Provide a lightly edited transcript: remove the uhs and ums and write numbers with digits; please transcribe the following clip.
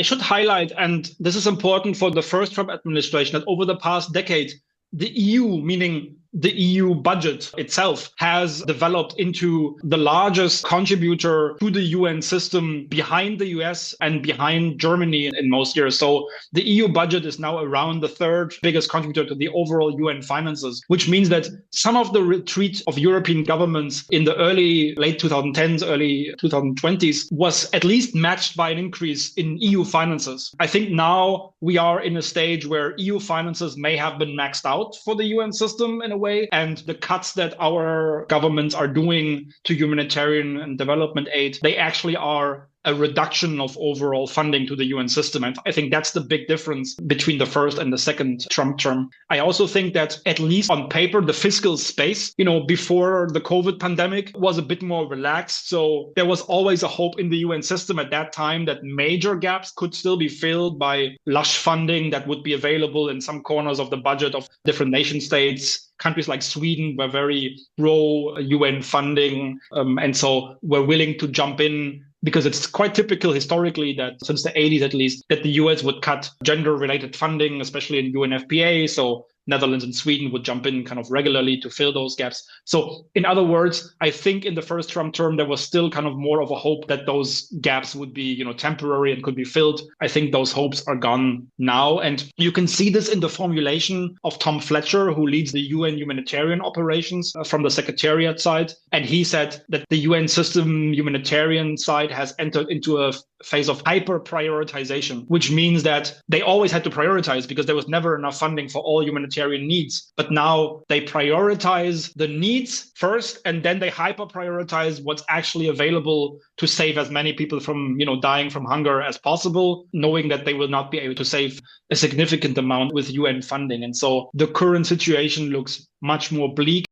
I should highlight, and this is important for the first Trump administration, that over the past decade, the EU, meaning the EU budget itself, has developed into the largest contributor to the UN system behind the US and behind Germany in most years. So the EU budget is now around the third biggest contributor to the overall UN finances, which means that some of the retreat of European governments in the late 2010s, early 2020s was at least matched by an increase in EU finances. I think now we are in a stage where EU finances may have been maxed out for the UN system in a way, and the cuts that our governments are doing to humanitarian and development aid, they actually are a reduction of overall funding to the UN system. And I think that's the big difference between the first and the second Trump term. I also think that at least on paper, the fiscal space, before the COVID pandemic was a bit more relaxed. So there was always a hope in the UN system at that time that major gaps could still be filled by lush funding that would be available in some corners of the budget of different nation states. Countries like Sweden were very pro UN funding, and so were willing to jump in, because it's quite typical historically that since the 80s at least, that the US would cut gender-related funding, especially in UNFPA. So Netherlands and Sweden would jump in kind of regularly to fill those gaps. So in other words, I think in the first Trump term, there was still kind of more of a hope that those gaps would be, temporary and could be filled. I think those hopes are gone now. And you can see this in the formulation of Tom Fletcher, who leads the UN humanitarian operations from the Secretariat side. And he said that the UN system humanitarian side has entered into a phase of hyper prioritization, which means that they always had to prioritize because there was never enough funding for all humanitarian needs. But now they prioritize the needs first, and then they hyper prioritize what's actually available to save as many people from, dying from hunger as possible, knowing that they will not be able to save a significant amount with UN funding. And so the current situation looks much more bleak.